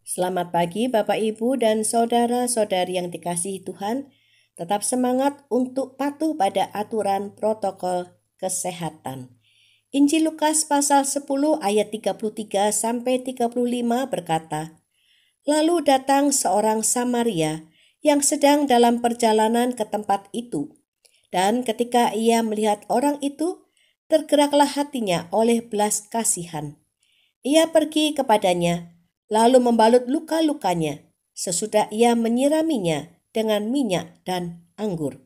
Selamat pagi Bapak Ibu dan saudara-saudari yang dikasihi Tuhan. Tetap semangat untuk patuh pada aturan protokol kesehatan. Injil Lukas pasal 10 ayat 33 sampai 35 berkata, "Lalu datang seorang Samaria yang sedang dalam perjalanan ke tempat itu. Dan ketika ia melihat orang itu, tergeraklah hatinya oleh belas kasihan. Ia pergi kepadanya, lalu membalut luka-lukanya, sesudah ia menyiraminya dengan minyak dan anggur.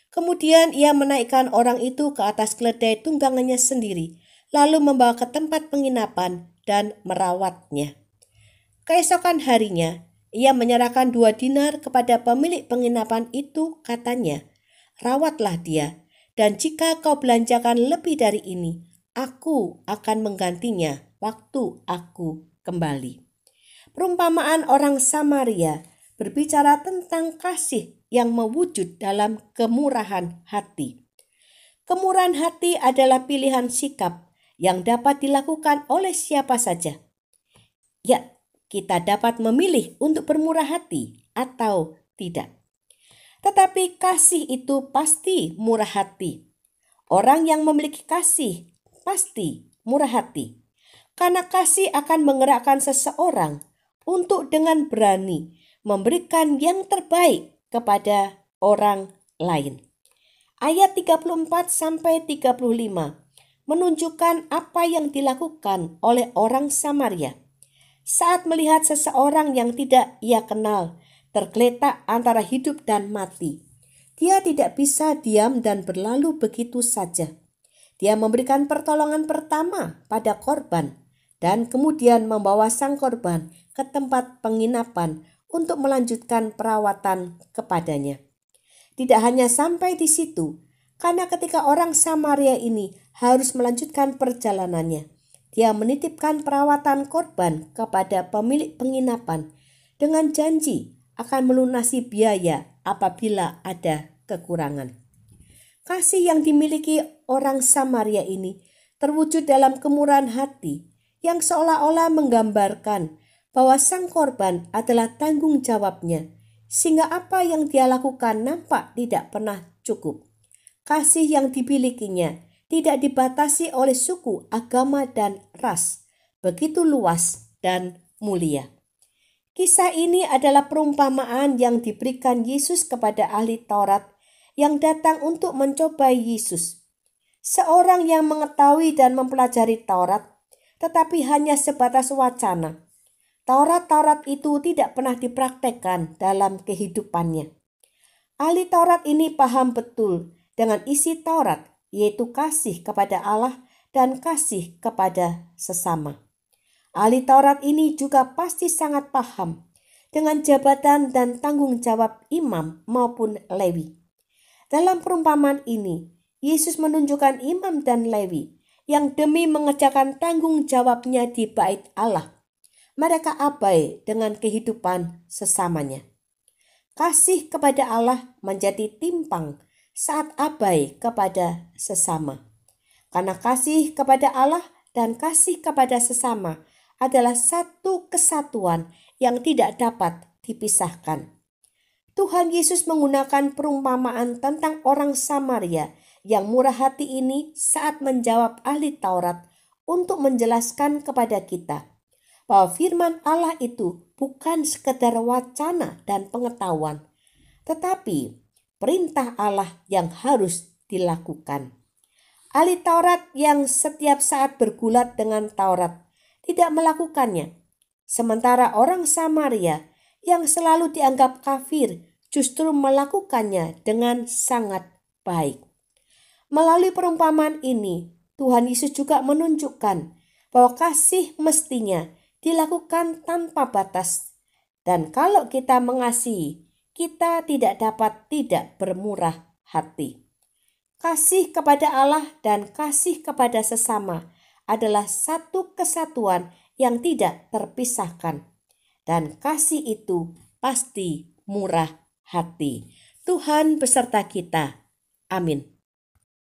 Kemudian ia menaikkan orang itu ke atas keledai tunggangannya sendiri, lalu membawa ke tempat penginapan dan merawatnya. Keesokan harinya, ia menyerahkan 2 dinar kepada pemilik penginapan itu, katanya, 'Rawatlah dia, dan jika kau belanjakan lebih dari ini, aku akan menggantinya waktu aku kembali.'" Perumpamaan orang Samaria berbicara tentang kasih yang mewujud dalam kemurahan hati. Kemurahan hati adalah pilihan sikap yang dapat dilakukan oleh siapa saja. Ya, kita dapat memilih untuk bermurah hati atau tidak. Tetapi kasih itu pasti murah hati. Orang yang memiliki kasih pasti murah hati. Karena kasih akan menggerakkan seseorang untuk dengan berani memberikan yang terbaik kepada orang lain. Ayat 34 sampai 35 menunjukkan apa yang dilakukan oleh orang Samaria saat melihat seseorang yang tidak ia kenal tergeletak antara hidup dan mati. Dia tidak bisa diam dan berlalu begitu saja. Dia memberikan pertolongan pertama pada korban dan kemudian membawa sang korban ke tempat penginapan untuk melanjutkan perawatan kepadanya. Tidak hanya sampai di situ, karena ketika orang Samaria ini harus melanjutkan perjalanannya, dia menitipkan perawatan korban kepada pemilik penginapan dengan janji akan melunasi biaya apabila ada kekurangan. Kasih yang dimiliki orang Samaria ini terwujud dalam kemurahan hati yang seolah-olah menggambarkan bahwa sang korban adalah tanggung jawabnya, sehingga apa yang dia lakukan nampak tidak pernah cukup. Kasih yang dimilikinya tidak dibatasi oleh suku, agama, dan ras, begitu luas dan mulia. Kisah ini adalah perumpamaan yang diberikan Yesus kepada ahli Taurat yang datang untuk mencobai Yesus. Seorang yang mengetahui dan mempelajari Taurat, tetapi hanya sebatas wacana. Taurat-Taurat itu tidak pernah dipraktekkan dalam kehidupannya. Ahli Taurat ini paham betul dengan isi Taurat, yaitu kasih kepada Allah dan kasih kepada sesama. Ahli Taurat ini juga pasti sangat paham dengan jabatan dan tanggung jawab imam maupun Lewi. Dalam perumpamaan ini, Yesus menunjukkan imam dan Lewi yang demi mengerjakan tanggung jawabnya di bait Allah, mereka abai dengan kehidupan sesamanya. Kasih kepada Allah menjadi timpang saat abai kepada sesama. Karena kasih kepada Allah dan kasih kepada sesama adalah satu kesatuan yang tidak dapat dipisahkan. Tuhan Yesus menggunakan perumpamaan tentang orang Samaria yang murah hati ini saat menjawab ahli Taurat untuk menjelaskan kepada kita bahwa firman Allah itu bukan sekedar wacana dan pengetahuan, tetapi perintah Allah yang harus dilakukan. Ahli Taurat yang setiap saat bergulat dengan Taurat tidak melakukannya, sementara orang Samaria yang selalu dianggap kafir justru melakukannya dengan sangat baik. Melalui perumpamaan ini, Tuhan Yesus juga menunjukkan bahwa kasih mestinya dilakukan tanpa batas. Dan kalau kita mengasihi, kita tidak dapat tidak bermurah hati. Kasih kepada Allah dan kasih kepada sesama adalah satu kesatuan yang tidak terpisahkan. Dan kasih itu pasti murah hati. Tuhan beserta kita. Amin.